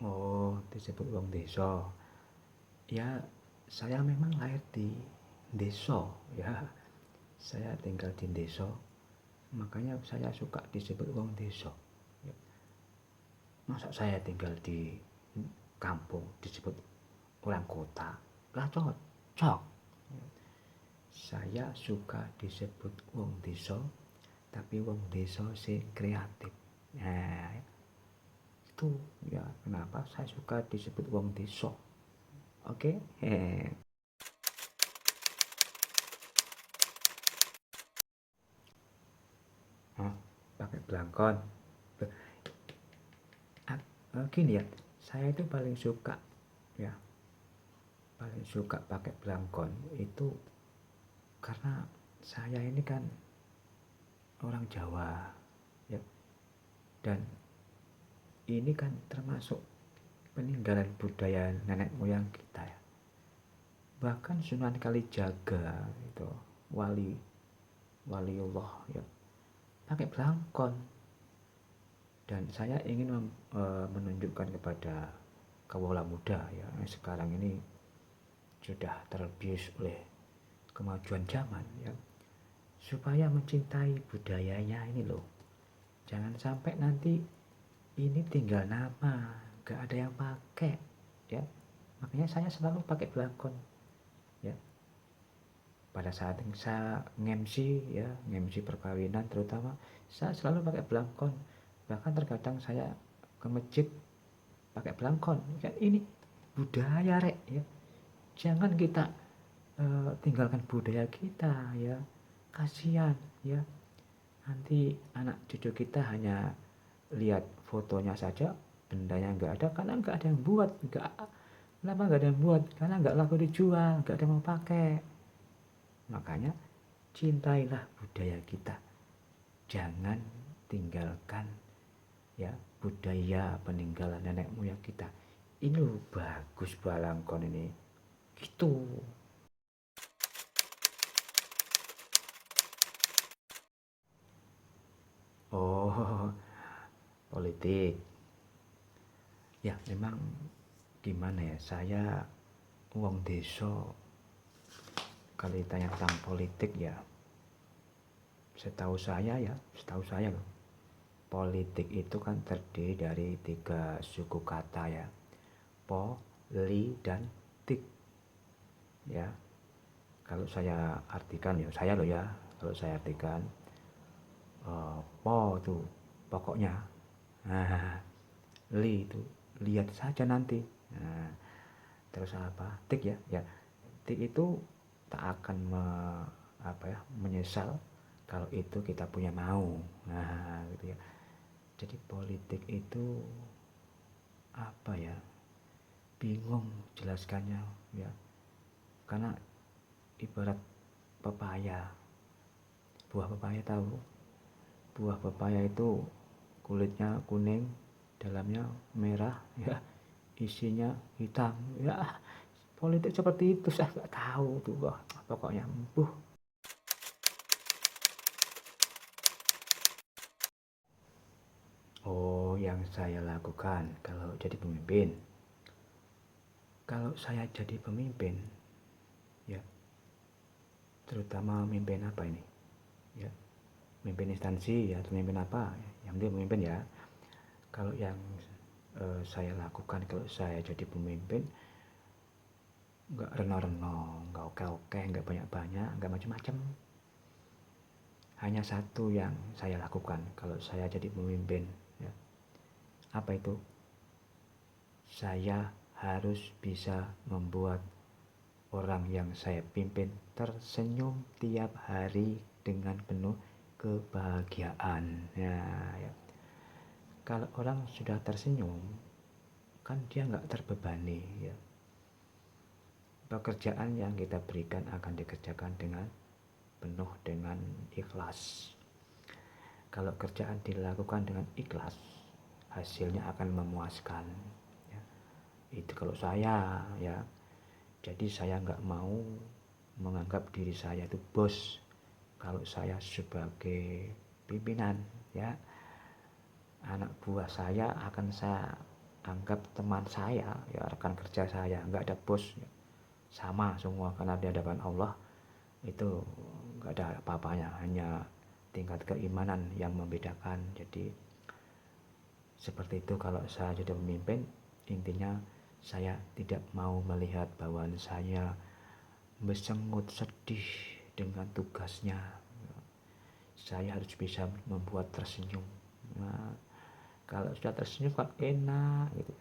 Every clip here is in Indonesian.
Oh, disebut wong desa. Ya, saya memang lahir di desa, ya. Saya tinggal di desa, makanya saya suka disebut wong desa. Ya, masa saya tinggal di kampung disebut orang kota? Lah cocok. Saya suka disebut wong desa, tapi wong desa sing kreatif. Nah, itu ya kenapa saya suka disebut wong desa. Oke. Oh, pakai belangkon. Gini ya, saya itu paling suka, ya, paling suka pakai belangkon itu karena saya ini kan orang Jawa, ya, dan ini kan termasuk peninggalan budaya nenek moyang kita, ya. Bahkan Sunan Kalijaga itu wali waliullah, ya, pakai belangkon. Dan saya ingin menunjukkan kepada kawula muda, ya, yang sekarang ini sudah terbius oleh kemajuan zaman, ya, supaya mencintai budayanya ini loh. Jangan sampai nanti ini tinggal nama, gak ada yang pakai, ya. Makanya saya selalu pakai belangkon, ya. Pada saat yang saya nge-MC, ya, nge-MC perkawinan terutama, saya selalu pakai belangkon. Bahkan terkadang saya ke masjid pakai belangkon. Kan ini budaya, rek, ya. Jangan kita tinggalkan budaya kita, ya. Kasihan, ya. Nanti anak cucu kita hanya lihat fotonya saja, bendanya nggak ada karena nggak ada yang buat. Kenapa nggak ada yang buat? Karena nggak laku dijual, nggak ada yang mau pakai. Makanya cintailah budaya kita, jangan tinggalkan, ya, budaya peninggalan nenek moyang kita. Ini loh bagus balangkon ini, gitu. Oh, politik. Ya memang gimana ya, saya wong desa, kalau ditanya tentang politik, ya, setahu saya loh, politik itu kan terdiri dari 3 suku kata, ya, po, li, dan tik, ya. Kalau saya artikan, ya, saya loh, ya, kalau saya artikan, po itu pokoknya, nah, li itu lihat saja nanti, nah, terus apa, tik, ya, ya, tik itu tak akan menyesal kalau itu kita punya mau, nah, gitu ya. Jadi politik itu apa ya, bingung jelaskannya, ya, karena ibarat pepaya, buah pepaya, tahu buah pepaya itu kulitnya kuning, dalamnya merah, ya, isinya hitam, ya. Politik seperti itu saya nggak tahu tuh, wah, pokoknya empuh. Oh, yang saya lakukan kalau jadi pemimpin, kalau saya jadi pemimpin, ya, terutama memimpin apa ini, ya, memimpin instansi, ya, atau memimpin apa, yang dia memimpin, ya. Kalau yang saya lakukan kalau saya jadi pemimpin, nggak reno-reno, nggak oke-oke, nggak banyak-banyak, nggak macam-macam. Hanya satu yang saya lakukan kalau saya jadi pemimpin, ya. Apa itu? Saya harus bisa membuat orang yang saya pimpin tersenyum tiap hari dengan penuh kebahagiaan, ya, ya. Kalau orang sudah tersenyum, kan dia nggak terbebani, ya. Pekerjaan yang kita berikan akan dikerjakan dengan penuh dengan ikhlas. Kalau kerjaan dilakukan dengan ikhlas, hasilnya akan memuaskan, ya. Itu kalau saya, ya. Jadi saya nggak mau menganggap diri saya itu bos. Kalau saya sebagai pimpinan, ya, anak buah saya akan saya anggap teman saya, ya rekan kerja saya, nggak ada bos, ya. Sama semua karena di hadapan Allah itu nggak ada apa-apanya, hanya tingkat keimanan yang membedakan. Jadi seperti itu kalau saya jadi pemimpin, intinya saya tidak mau melihat bahwa saya bersengut sedih dengan tugasnya. Saya harus bisa membuat tersenyum. Nah, kalau sudah tersenyum kan enak gitu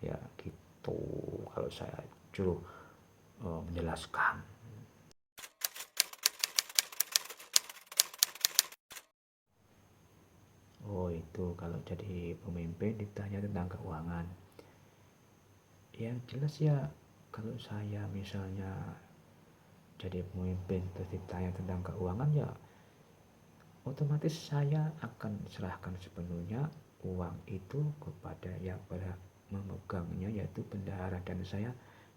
ya, gitu kalau saya juru menjelaskan. Oh itu kalau jadi pemimpin ditanya tentang keuangan, yang jelas ya kalau saya misalnya jadi pemimpin terus ditanya tentang keuangan, ya otomatis saya akan serahkan sepenuhnya uang itu kepada yang berhak memegangnya, yaitu bendahara, dan saya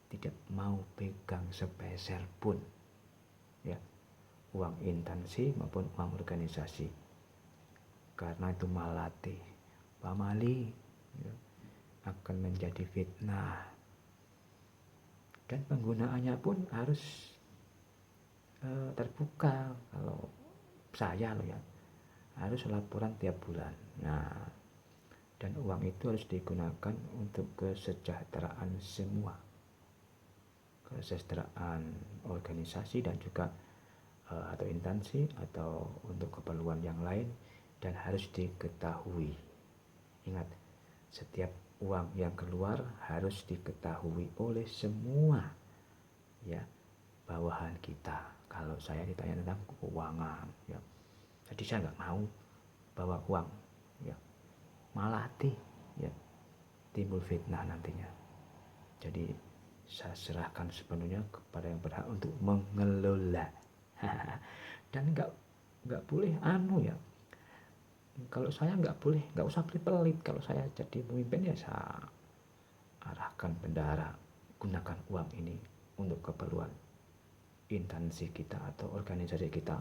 tidak mau pegang sepeser pun ya, uang instansi maupun uang organisasi, karena itu malati pamali ya, akan menjadi fitnah, dan penggunaannya pun harus terbuka. Kalau saya loh ya, harus laporan tiap bulan. Nah, dan uang itu harus digunakan untuk kesejahteraan semua, kesejahteraan organisasi dan juga atau instansi atau untuk keperluan yang lain, dan harus diketahui. Ingat, setiap uang yang keluar harus diketahui oleh semua ya bawahan kita. Kalau saya ditanya tentang keuangan ya, jadi saya nggak mau bawa uang ya, malah ya timbul fitnah nantinya. Jadi saya serahkan sepenuhnya kepada yang berhak untuk mengelola. Dan nggak boleh ya, kalau saya nggak usah pelit-pelit. Kalau saya jadi pemimpin ya saya arahkan bendahara, gunakan uang ini untuk keperluan instansi kita atau organisasi kita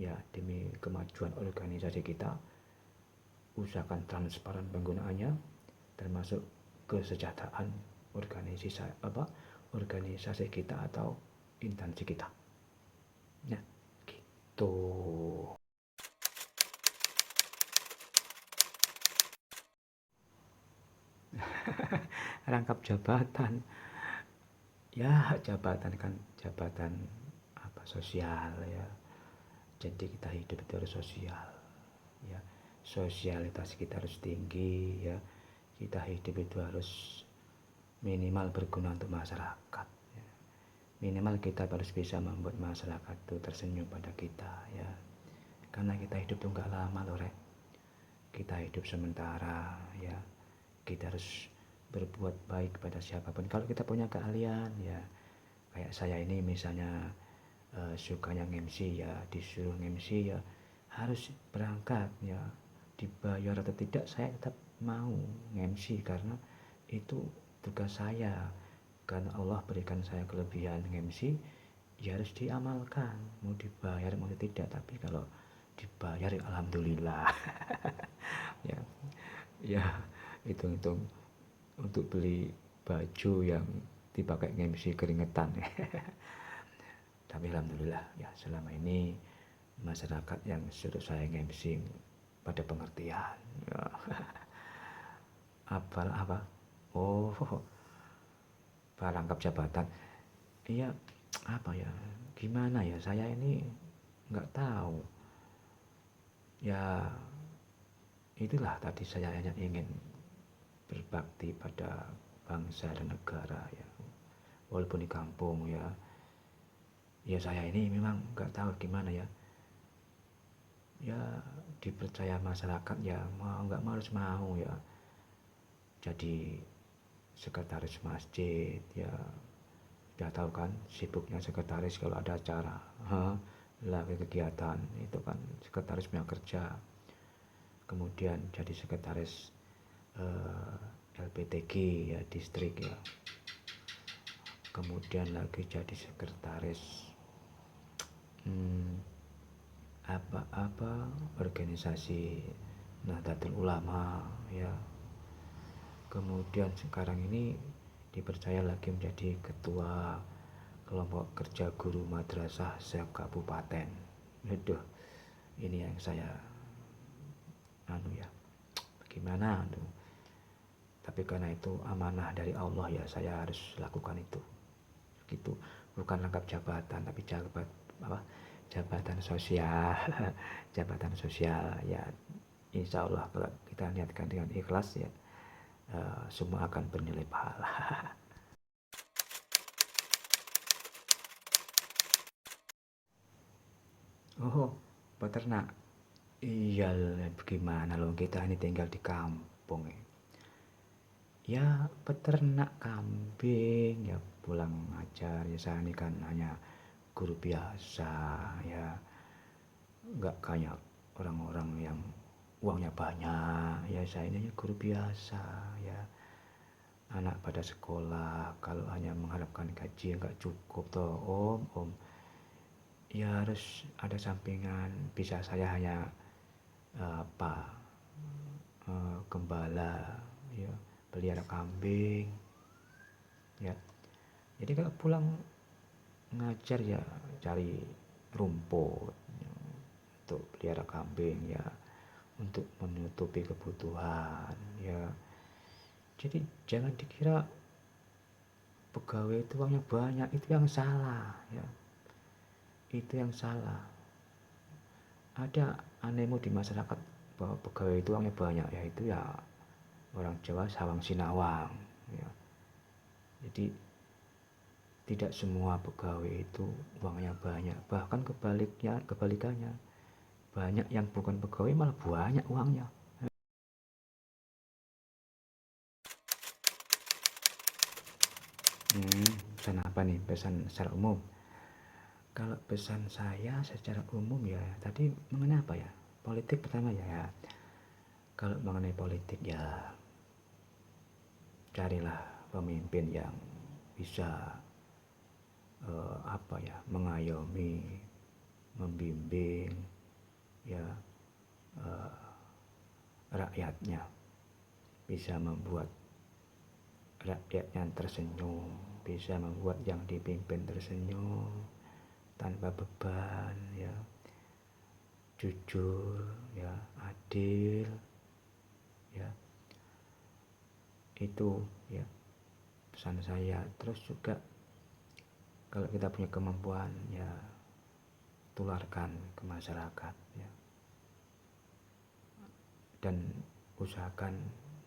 ya, demi kemajuan organisasi kita. Usahakan transparan penggunaannya, termasuk kesejahteraan organisasi kita atau instansi kita ya, gitu. Rangkap jabatan ya, jabatan kan jabatan apa, sosial ya. Jadi kita hidup itu harus sosial ya, sosialitas kita harus tinggi ya. Kita hidup itu harus minimal berguna untuk masyarakat ya. Minimal kita harus bisa membuat masyarakat itu tersenyum pada kita ya, karena kita hidup itu nggak lama loh rek. Kita hidup sementara ya, kita harus berbuat baik pada siapapun. Kalau kita punya keahlian ya, kayak saya ini misalnya sukanya MC ya, disuruh MC ya harus berangkat ya, dibayar atau tidak saya tetap mau MC karena itu tugas saya. Karena Allah berikan saya kelebihan MC ya harus diamalkan, mau dibayar mau tidak. Tapi kalau dibayar ya alhamdulillah. Ya ya, hitung-hitung untuk beli baju yang dipakai MC keringetan. Tapi alhamdulillah ya, selama ini masyarakat yang suruh saya MC pada pengertian ya. Apa oh, rangkap jabatan iya, apa ya, gimana ya, saya ini nggak tahu ya. Itulah tadi, saya hanya ingin berbakti pada bangsa dan negara ya, walaupun di kampung ya. Ya saya ini memang nggak tahu gimana ya, ya dipercaya masyarakat ya, mau nggak mau harus mau ya, jadi sekretaris masjid ya. Sudah tahu kan sibuknya sekretaris kalau ada acara lagi kegiatan itu kan sekretaris punya kerja. Kemudian jadi sekretaris LPTG ya, distrik ya. Kemudian lagi jadi sekretaris apa organisasi Nahdlatul Ulama ya. kemudian sekarang ini dipercaya lagi menjadi ketua kelompok kerja guru madrasah se-kabupaten. Aduh, ini yang saya bagaimana tuh. Tapi karena itu amanah dari Allah ya, saya harus lakukan itu. Gitu, bukan rangkap jabatan tapi jabatan sosial. Jabatan sosial ya, insya Allah kalau kita niatkan dengan ikhlas ya, semua akan bernilai pahala. Oh, peternak. Iya, bagaimana loh, kita ini tinggal di kampung ya. Ya peternak kambing ya, pulang ngajar ya, saya ini kan hanya guru biasa ya, nggak kayak orang-orang yang uangnya banyak ya. Saya ini guru biasa ya, anak pada sekolah, kalau hanya mengharapkan gaji nggak cukup toh om, ya harus ada sampingan. Bisa saya hanya gembala ya, pelihara kambing ya. Jadi kalau pulang ngajar ya cari rumput ya, untuk pelihara kambing ya, untuk menutupi kebutuhan ya. Jadi jangan dikira pegawai itu uangnya banyak, itu yang salah ya. Itu yang salah. Ada animo di masyarakat bahwa pegawai itu uangnya banyak, ya itu ya orang Jawa sawang sinawang ya. Jadi tidak semua pegawai itu uangnya banyak, bahkan kebalikannya, banyak yang bukan pegawai malah banyak uangnya. Pesan apa nih, pesan secara umum? Kalau pesan saya secara umum ya, tadi mengenai apa ya, politik pertama ya. Kalau mengenai politik ya, carilah pemimpin yang bisa mengayomi, membimbing ya rakyatnya, bisa membuat rakyatnya tersenyum, bisa membuat yang dipimpin tersenyum tanpa beban ya, jujur ya, adil ya. Itu ya pesan saya. Terus juga kalau kita punya kemampuan ya, tularkan ke masyarakat ya, dan usahakan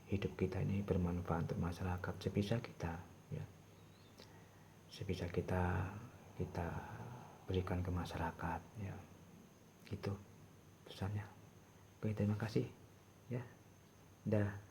hidup kita ini bermanfaat untuk masyarakat sebisa kita ya, sebisa kita berikan ke masyarakat ya. Gitu pesannya. Oke, terima kasih ya. Dah.